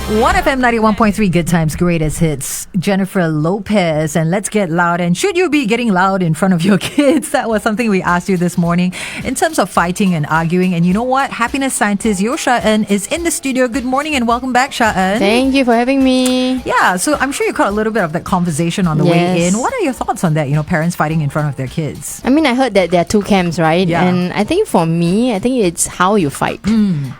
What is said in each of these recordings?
1FM 91.3 Good Times Greatest Hits. Jennifer Lopez and Let's Get Loud. And should you be getting loud in front of your kids? That was something we asked you this morning in terms of fighting and arguing. And you know what? Happiness scientist Yeo Sha-En is in the studio. Good morning and welcome back, Sha-En. Thank you for having me. Yeah, so I'm sure you caught a little bit of that conversation on the way in. What are your thoughts on that? You know, parents fighting in front of their kids. I mean, I heard that there are two camps, right? Yeah. And I think for me, I think it's how you fight.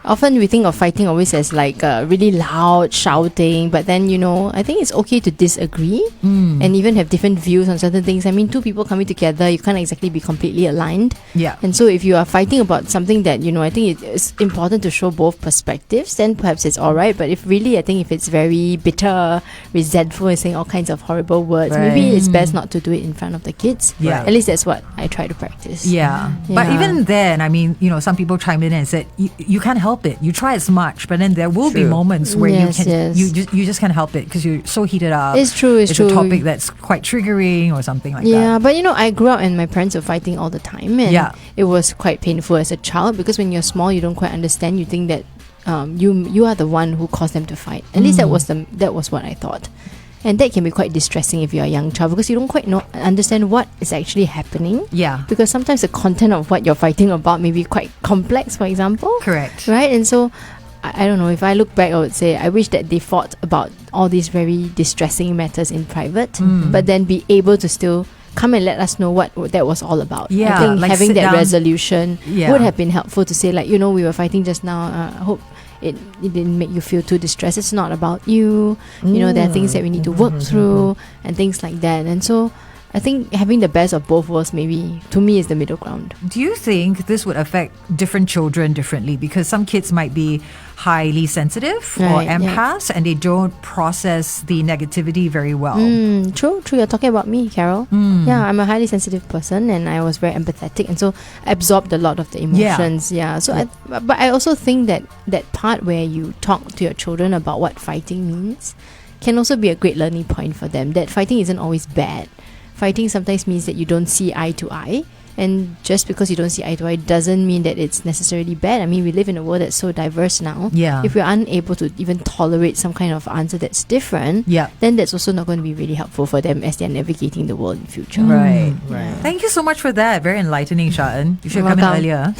Often we think of fighting always as like really loud, shouting, but then, you know, I think it's okay to disagree and even have different views on certain things. I mean, two people coming together, you can't exactly be completely aligned. Yeah. And so if you are fighting about something that, you know, I think it's important to show both perspectives, then perhaps it's alright. But if really, I think if it's very bitter, resentful, and saying all kinds of horrible words, maybe it's best not to do it in front of the kids. Yeah. At least that's what I try to practice. Yeah. But even then, I mean, you know, some people chimed in and said, you can't help it. You try as much, but then there will be moments where you just can't help it because you're so heated up. It's true. It's a topic that's quite triggering or something like that. Yeah, but you know, I grew up and my parents were fighting all the time, and it was quite painful as a child because when you're small, you don't quite understand. You think that you are the one who caused them to fight. At least that was what I thought. And that can be quite distressing if you're a young child because you don't quite understand what is actually happening. Yeah. Because sometimes the content of what you're fighting about may be quite complex, for example. Correct. Right? And so, I don't know, if I look back, I would say I wish that they fought about all these very distressing matters in private, but then be able to still come and let us know what that was all about. Yeah, I think like having that down. resolution would have been helpful to say, like, you know, we were fighting just now. I hope it didn't make you feel too distressed. It's not about you. You know, there are things that we need to work through and things like that. And so I think having the best of both worlds maybe, to me, is the middle ground. Do you think this would affect different children differently? Because some kids might be highly sensitive or empaths and they don't process the negativity very well. True. You're talking about me, Carol. Yeah, I'm a highly sensitive person and I was very empathetic, and so I absorbed a lot of the emotions. But I also think that part where you talk to your children about what fighting means can also be a great learning point for them, that fighting isn't always bad. Fighting sometimes means that you don't see eye to eye, and just because you don't see eye to eye doesn't mean that it's necessarily bad. I mean, we live in a world that's so diverse now. Yeah. If we're unable to even tolerate some kind of answer that's different, then that's also not going to be really helpful for them as they're navigating the world in future. Right. Thank you so much for that. Very enlightening, Sha-En. You should come in earlier.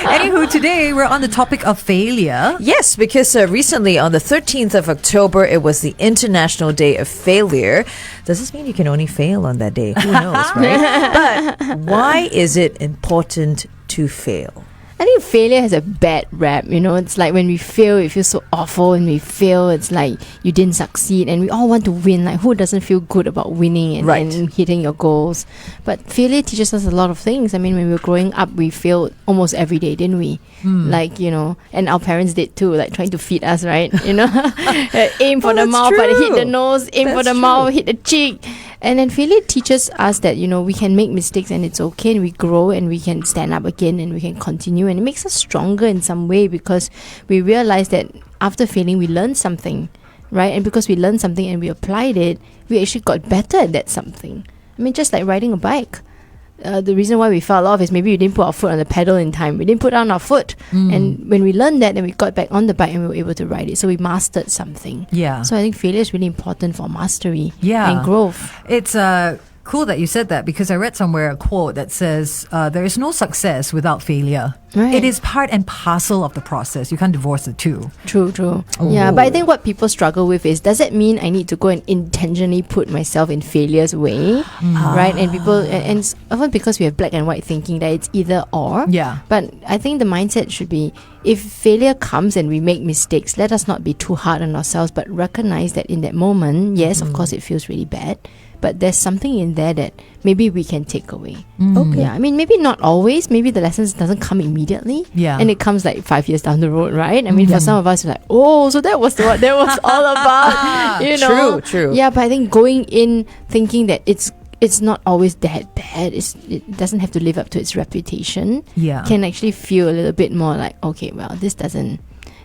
Anywho, today we're on the topic of failure. Yes, because recently on the 13th of October, it was the International Day of Failure. Does this mean you can only fail on that day? Who knows, right? But why is it important to fail? I think failure has a bad rap, you know. It's like when we fail, it feels so awful. When we fail, it's like you didn't succeed, and we all want to win. Like, who doesn't feel good about winning and hitting your goals? But failure teaches us a lot of things. I mean, when we were growing up, we failed almost every day, didn't we? Like, you know, and our parents did too, like trying to feed us, right? You know, aim for the mouth, but hit the nose, aim for the mouth, hit the cheek. And then failure teaches us that, you know, we can make mistakes and it's okay, and we grow and we can stand up again and we can continue, and it makes us stronger in some way because we realize that after failing we learned something, right? And because we learned something and we applied it, we actually got better at that something. I mean, just like riding a bike. The reason why we fell off is maybe we didn't put our foot on the pedal in time. We didn't put down our foot. And when we learned that, then we got back on the bike and we were able to ride it. So we mastered something. Yeah. So I think failure is really important for mastery and growth. It's cool that you said that because I read somewhere a quote that says, there is no success without failure. Right. It is part and parcel of the process. You can't divorce the two. True. Yeah, but I think what people struggle with is, does it mean I need to go and intentionally put myself in failure's way? Right? And people, and it's often because we have black and white thinking that it's either or. Yeah. But I think the mindset should be, if failure comes and we make mistakes, let us not be too hard on ourselves, but recognize that in that moment, yes, of course it feels really bad, but there's something in there that maybe we can take away. Okay. Yeah, I mean, maybe not always. Maybe the lessons doesn't come immediately. Yeah. And it comes like 5 years down the road, right? I mean, for some of us, we're like, oh, so that was what that was all about. You know? True. Yeah, but I think going in thinking that it's not always that bad. It doesn't have to live up to its reputation. Yeah. Can actually feel a little bit more like, okay, well, this doesn't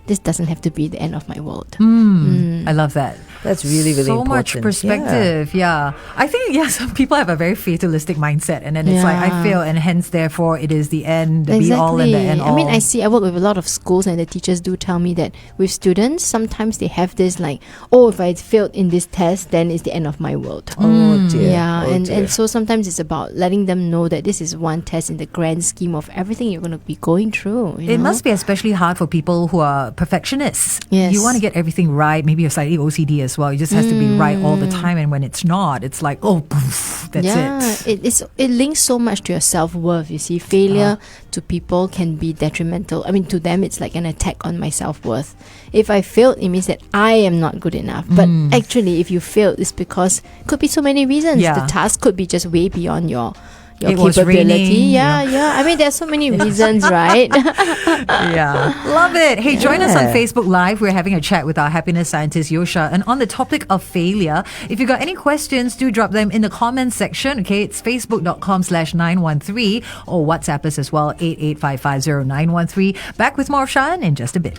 this doesn't have to be the end of my world. I love that. That's really, really so important. much perspective. Yeah. I think, some people have a very fatalistic mindset, and then it's like, I fail, and hence, therefore, it is the end, the be all and the end all. I mean, I work with a lot of schools, and the teachers do tell me that with students, sometimes they have this like, oh, if I failed in this test, then it's the end of my world. Oh dear. Yeah, Oh, dear. and so sometimes it's about letting them know that this is one test in the grand scheme of everything you're going to be going through. It must be especially hard for people who are perfectionists. Yes. You want to get everything right. Maybe you're slightly OCD as well. It just has to be right all the time. And when it's not, it's like, oh, poof, that's it. It links so much to your self-worth. You see, failure to people can be detrimental. I mean, to them, it's like an attack on my self-worth. If I failed, it means that I am not good enough. But actually, if you failed, it's because could be so many reasons. Yeah. The task could be just way beyond your It was capability. raining, Yeah. I mean, there's so many reasons, right? Yeah. Love it. Hey, join us on Facebook Live. We're having a chat with our happiness scientist, Yeo Sha-En, on the topic of failure. If you got any questions, do drop them in the comments section. Okay, it's facebook.com/913 or WhatsApp us as well, 88550913. Back with more of Sha-En in just a bit.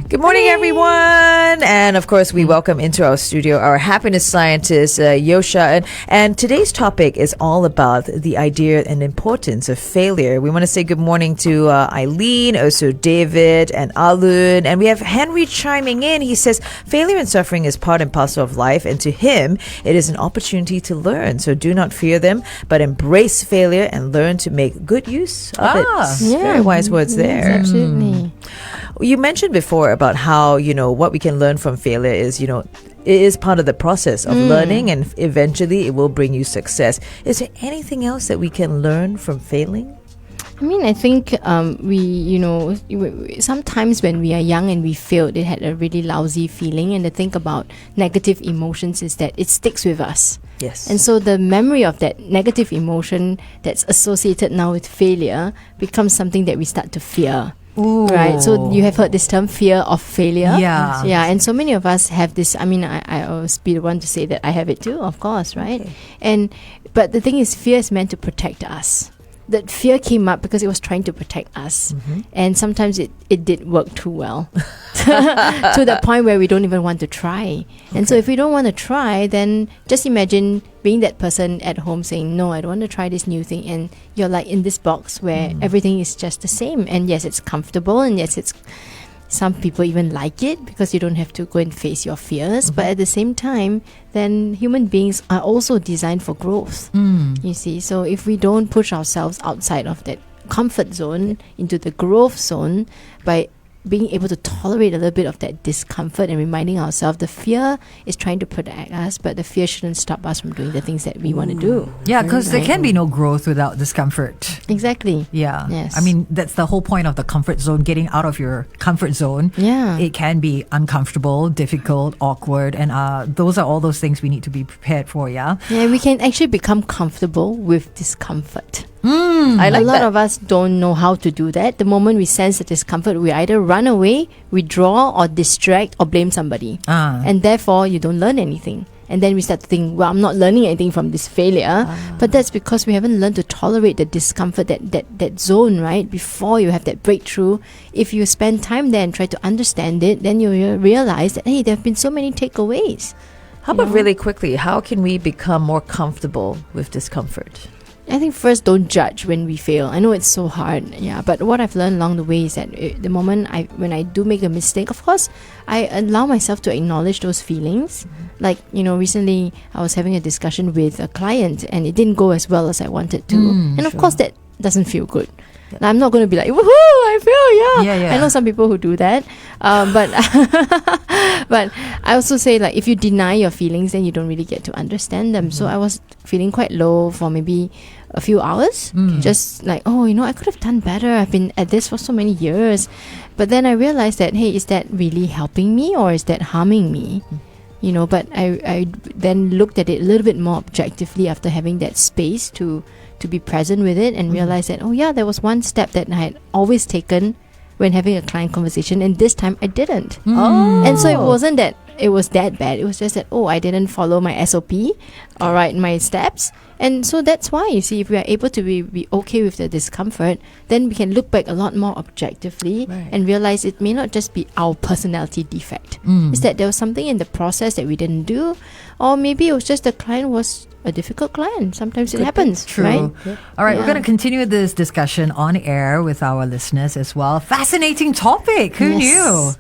Good morning, everyone. And of course, we welcome into our studio our happiness scientist, Yeo Sha-En. And today's topic is all about the idea and importance of failure. We want to say good morning to Eileen, also David and Alun. And we have Henry chiming in. He says, failure and suffering is part and parcel of life. And to him, it is an opportunity to learn. So do not fear them, but embrace failure and learn to make good use of it. Very wise words there. Yes, absolutely. You mentioned before about how, what we can learn from failure is, it is part of the process of learning, and eventually it will bring you success. Is there anything else that we can learn from failing? I mean, I think sometimes when we are young and we failed, it had a really lousy feeling. And the thing about negative emotions is that it sticks with us. Yes. And so the memory of that negative emotion that's associated now with failure becomes something that we start to fear. Ooh. Right, so you have heard this term, fear of failure. Yeah. And so many of us have this. I mean, I always be the one to say that I have it too, of course, right? Okay. But the thing is, fear is meant to protect us. That fear came up because it was trying to protect us. And sometimes it did work too well to the point where we don't even want to try. And so if we don't want to try, then just imagine being that person at home saying, no, I don't want to try this new thing. And you're like in this box where everything is just the same. And yes, it's comfortable. And yes, some people even like it because you don't have to go and face your fears. But at the same time, then human beings are also designed for growth. You see, so if we don't push ourselves outside of that comfort zone into the growth zone by being able to tolerate a little bit of that discomfort and reminding ourselves the fear is trying to protect us, but the fear shouldn't stop us from doing the things that we want to do. Yeah, because there can be no growth without discomfort. Exactly. Yeah. Yes. I mean, that's the whole point of the comfort zone, getting out of your comfort zone. Yeah. It can be uncomfortable, difficult, awkward, and those are all those things we need to be prepared for, yeah? Yeah, we can actually become comfortable with discomfort. I like a lot that. of us don't know how to do that. The moment we sense the discomfort, we either run away, withdraw, or distract, or blame somebody. And therefore, you don't learn anything. And then we start to think, well, I'm not learning anything from this failure. But that's because we haven't learned to tolerate the discomfort, that zone, right? Before you have that breakthrough. If you spend time there and try to understand it, then you realize that, hey, there have been so many takeaways. How about really quickly, how can we become more comfortable with discomfort? I think first, don't judge when we fail. I know it's so hard, but what I've learned along the way is that the moment when I do make a mistake, of course, I allow myself to acknowledge those feelings. Like, recently I was having a discussion with a client and it didn't go as well as I wanted to. And of course, that doesn't feel good. Now, I'm not going to be like, woohoo, I fail, Yeah. I know some people who do that. But but I also say, like, if you deny your feelings, then you don't really get to understand them. So I was feeling quite low for maybe a few hours. Just like, I could have done better. I've been at this for so many years. But then I realized that, hey, is that really helping me or is that harming me? But I then looked at it a little bit more objectively after having that space to be present with it and realize that, there was one step that I had always taken when having a client conversation, and this time I didn't. And so it wasn't that it was that bad. It was just that, I didn't follow my SOP, all right, my steps. And so that's why, you see, if we are able to be okay with the discomfort, then we can look back a lot more objectively and realize it may not just be our personality defect. It's that there was something in the process that we didn't do, or maybe it was just the client was a difficult client. Sometimes it happens. True. Right? All right, we're going to continue this discussion on air with our listeners as well. Fascinating topic. Who knew?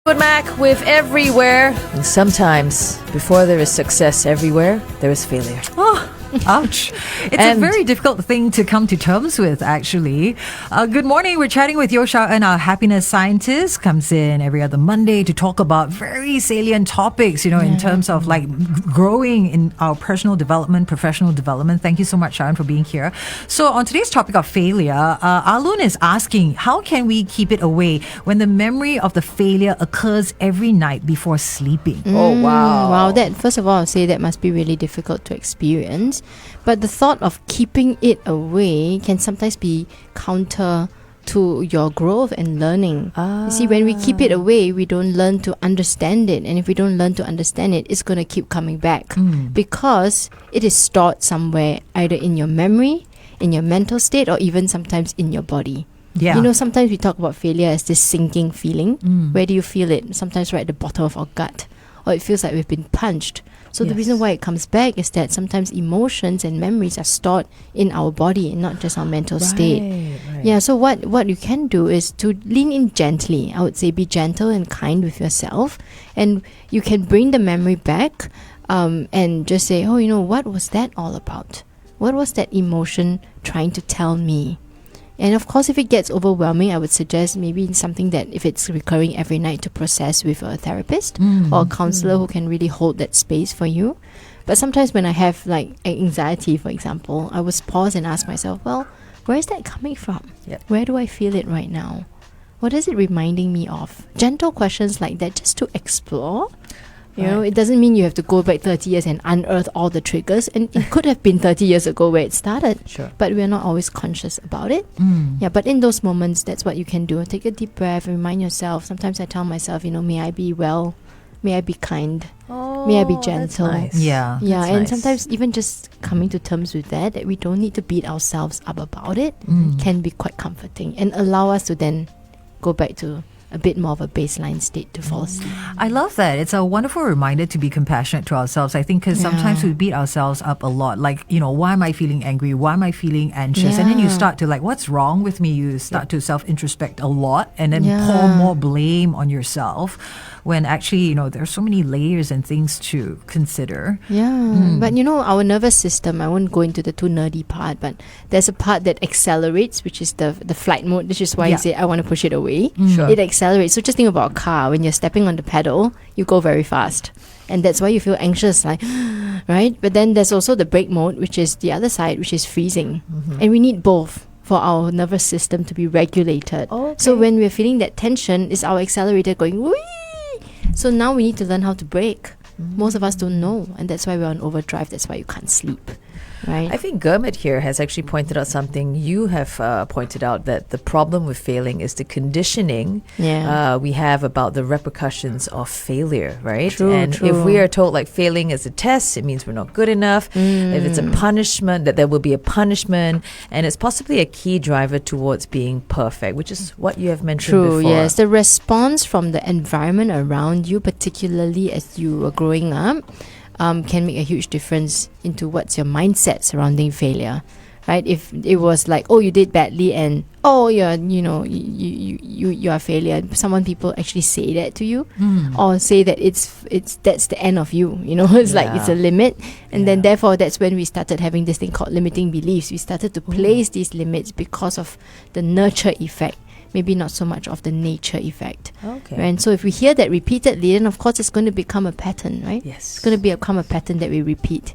Good Mac with Everywhere. And sometimes, before there is success everywhere, there is failure. Oh, ouch. It's a very difficult thing to come to terms with, actually. Good morning. We're chatting with Yeo Sha-En, our happiness scientist. Comes in every other Monday to talk about very salient topics, in terms of like growing in our personal development, professional development. Thank you so much, Sha-En, for being here. So on today's topic of failure, Alun is asking, how can we keep it away when the memory of the failure occurs every night before sleeping? Oh, wow. Wow, that, first of all, I'll say that must be really difficult to experience. But the thought of keeping it away can sometimes be counter to your growth and learning. You see, when we keep it away, we don't learn to understand it. And if we don't learn to understand it, it's going to keep coming back because it is stored somewhere, either in your memory, in your mental state, or even sometimes in your body. Yeah. Sometimes we talk about failure as this sinking feeling. Where do you feel it? Sometimes right at the bottom of our gut, or it feels like we've been punched. So the reason why it comes back is that sometimes emotions and memories are stored in our body and not just our mental state. Right. Yeah, so what you can do is to lean in gently. I would say be gentle and kind with yourself. And you can bring the memory back and just say, what was that all about? What was that emotion trying to tell me? And of course, if it gets overwhelming, I would suggest maybe something that, if it's recurring every night, to process with a therapist or a counselor who can really hold that space for you. But sometimes when I have like anxiety, for example, I would pause and ask myself, well, where is that coming from? Where do I feel it right now? What is it reminding me of? Gentle questions like that, just to explore. It doesn't mean you have to go back 30 years and unearth all the triggers. And it could have been 30 years ago where it started. Sure. But we're not always conscious about it. Yeah, but in those moments, that's what you can do. Take a deep breath and remind yourself. Sometimes I tell myself, may I be well? May I be kind? May I be gentle? That's nice. Yeah. Yeah, That's and nice. sometimes even just coming to terms with that we don't need to beat ourselves up about it, can be quite comforting and allow us to then go back to a bit more of a baseline state to fall asleep. I love that. It's a wonderful reminder to be compassionate to ourselves. I think because sometimes we beat ourselves up a lot. Like, why am I feeling angry? Why am I feeling anxious? And then you start to what's wrong with me? You start to self-introspect a lot and then pour more blame on yourself when actually, there's so many layers and things to consider. But our nervous system, I won't go into the too nerdy part, but there's a part that accelerates, which is the flight mode, which is why you say, I want to push it away. Sure. It accelerates. So just think about a car. When you're stepping on the pedal, you go very fast. And that's why you feel anxious, right? But then there's also the brake mode, which is the other side, which is freezing. And we need both for our nervous system to be regulated. So when we're feeling that tension, is our accelerator going, whee! So now we need to learn how to brake. Most of us don't know, and that's why we're on overdrive. That's why you can't sleep, right? I think Gurmit here has actually pointed out something you have pointed out, that the problem with failing is the conditioning we have about the repercussions of failure, right? True. If we are told failing is a test, it means we're not good enough. If it's a punishment, that there will be a punishment, and it's possibly a key driver towards being perfect, which is what you have mentioned before. Yes. The response from the environment around you, particularly as you were growing up, can make a huge difference into what's your mindset surrounding failure, right? If it was you did badly and you're a failure, people actually say that to you, or say that it's that's the end of you, it's it's a limit, and then therefore that's when we started having this thing called limiting beliefs. We started to place these limits because of the nurture effect, maybe not so much of the nature effect. Okay. Right? And so if we hear that repeatedly, then of course it's going to become a pattern, right? Yes. It's going to become a pattern that we repeat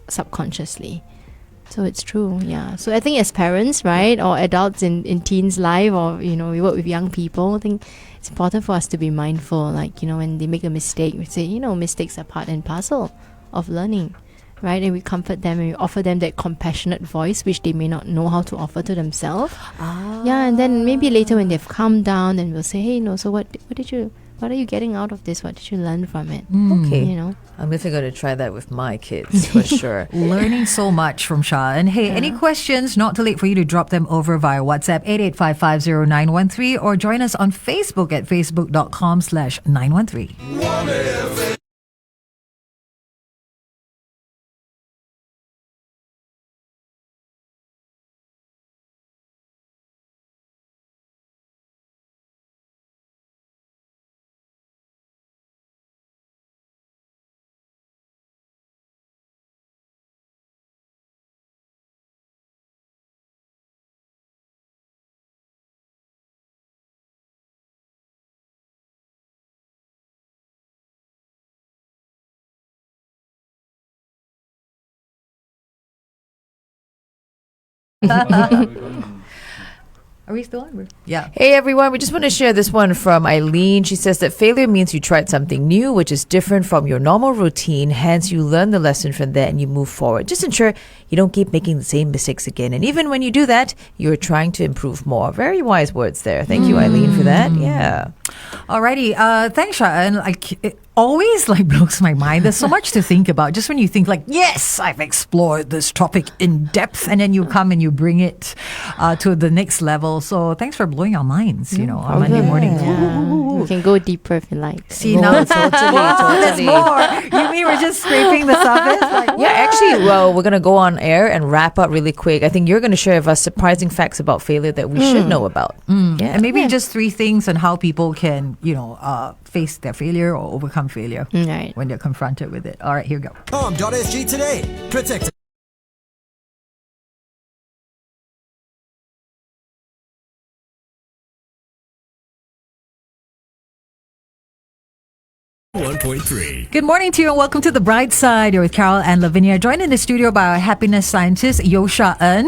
subconsciously. So it's true, yeah. So I think as parents, right, or adults in teens' life, or, we work with young people, I think it's important for us to be mindful, when they make a mistake, we say, mistakes are part and parcel of learning. right? And we comfort them and we offer them that compassionate voice, which they may not know how to offer to themselves. Yeah, and then maybe later when they've calmed down, then we'll say, hey, so what are you getting out of this? What did you learn from it? Okay. You know? I'm definitely going to try that with my kids for sure. Learning so much from Sha-En. Hey, any questions? Not too late for you to drop them over via WhatsApp 88550913 or join us on Facebook at facebook.com/913. Are we still on? Yeah. Hey everyone, we just want to share this one from Eileen. She says that failure means you tried something new, which is different from your normal routine. Hence, you learn the lesson from that and you move forward. Just ensure you don't keep making the same mistakes again. And even when you do that, you're trying to improve more. Very wise words there. Thank you, Eileen, for that. Yeah. Alrighty. Thanks, Sha-En. It always blows my mind. There's so much to think about. Just when you think yes, I've explored this topic in depth, and then you come and you bring it to the next level. So thanks for blowing our minds, on Monday mornings. Yeah. We can go deeper if you like. See, now there's more. You mean we're just scraping the surface? Actually, we're going to go on air and wrap up really quick. I think you're going to share with us surprising facts about failure that we should know about. Yeah. And maybe just 3 things on how people can, face their failure or overcome failure when they're confronted with it. All right, here we go. Com.sg today. Protect. 1.3. Good morning to you and welcome to the Brightside. You're with Carol and Lavinia, joined in the studio by our happiness scientist, Yeo Sha-En,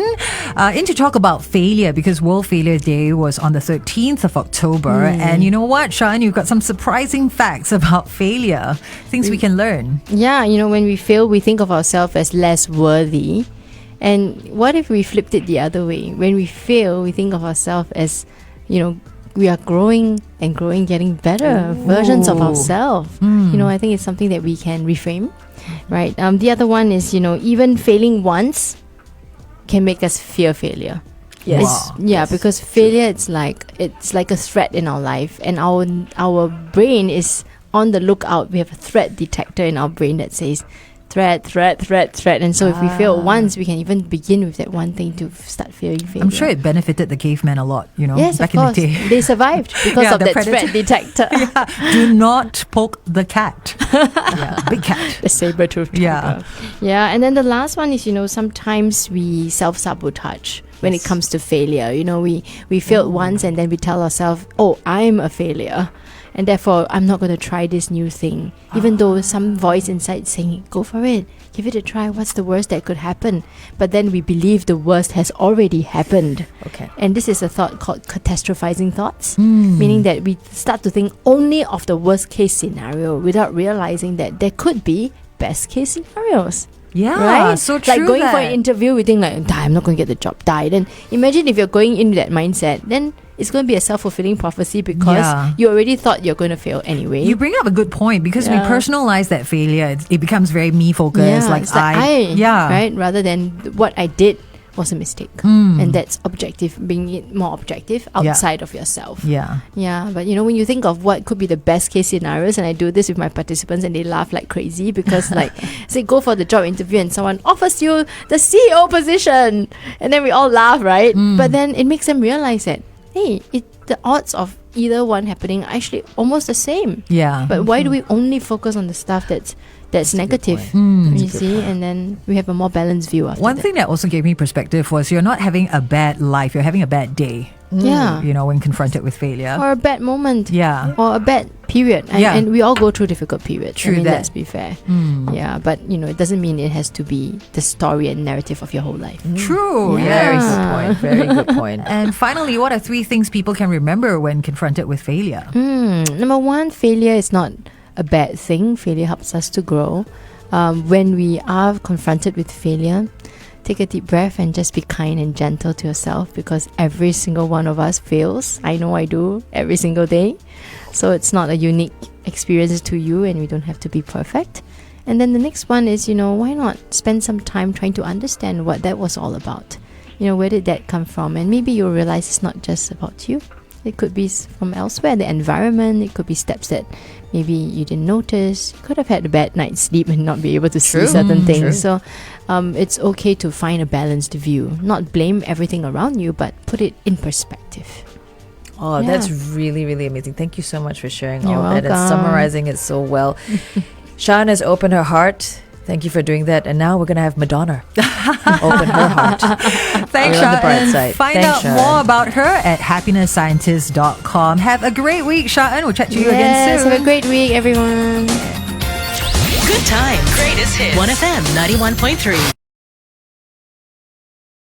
in to talk about failure because World Failure Day was on the 13th of October. And you know what, Sha-En, you've got some surprising facts about failure, things we can learn. Yeah, when we fail, we think of ourselves as less worthy. And what if we flipped it the other way? When we fail, we think of ourselves as, we are growing and growing, getting better versions of ourselves. I think it's something that we can reframe, right? The other one is, even failing once can make us fear failure. Yes. Because failure, it's like a threat in our life, and our brain is on the lookout. We have a threat detector in our brain that says threat. And so if we fail once, we can even begin with that one thing to start fearing failure. I'm sure it benefited the cavemen a lot, yes, back of course. in the day. They survived because of that threat detector. Do not poke the cat. Big cat. The saber-toothed tiger. Yeah, and then the last one is, sometimes we self-sabotage when it comes to failure. We failed once and then we tell ourselves, oh, I'm a failure. And therefore, I'm not going to try this new thing. Even though some voice inside saying, go for it, give it a try. What's the worst that could happen? But then we believe the worst has already happened. Okay. And this is a thought called catastrophizing thoughts, meaning that we start to think only of the worst case scenario without realizing that there could be best case scenarios. Yeah, right? so true. Like going for an interview, we think I'm not going to get the job. Then imagine if you're going into that mindset, then it's going to be a self-fulfilling prophecy because you already thought you're going to fail anyway. You bring up a good point because we personalize that failure. It becomes very me-focused. Right? Rather than what I did was a mistake. And that's objective, being it more objective outside of yourself. Yeah. But when you think of what could be the best case scenarios, and I do this with my participants and they laugh like crazy because say go for the job interview and someone offers you the CEO position and then we all laugh, right? But then it makes them realize that, hey, the odds of either one happening are actually almost the same. Yeah. But why do we only focus on the stuff that's negative? You see, and then we have a more balanced view after One thing that also gave me perspective was you're not having a bad life, you're having a bad day. Yeah. When confronted with failure. Or a bad moment. Yeah. Or a bad period. And we all go through difficult periods. True that. Let's be fair. Yeah, but it doesn't mean it has to be the story and narrative of your whole life. True. Yeah. Very good point. And finally, what are 3 things people can remember when confronted with failure? Number 1, failure is not a bad thing. Failure helps us to grow. when we are confronted with failure, take a deep breath and just be kind and gentle to yourself, because every single one of us fails. I know I do every single day. So it's not a unique experience to you, and we don't have to be perfect. And then the next one is, why not spend some time trying to understand what that was all about? Where did that come from? And maybe you'll realize it's not just about you. It could be from elsewhere, the environment. It could be steps that maybe you didn't notice. You could have had a bad night's sleep and not be able to see certain things. True. So it's okay to find a balanced view. Not blame everything around you, but put it in perspective. Oh, Yeah. that's really, really amazing. Thank you so much for sharing You're all that and welcome. summarizing it so well. Sha-En has opened her heart. Thank you for doing that. And now we're going to have Madonna open her heart. Thanks, You're on the bright Sha-En. side. Find Thanks, out Sha-En. more about her at happinessscientist.com. Have a great week, Sha-En. We'll chat to you again Yes, soon. have a great week, everyone. Good times. Greatest hits. 1FM 91.3.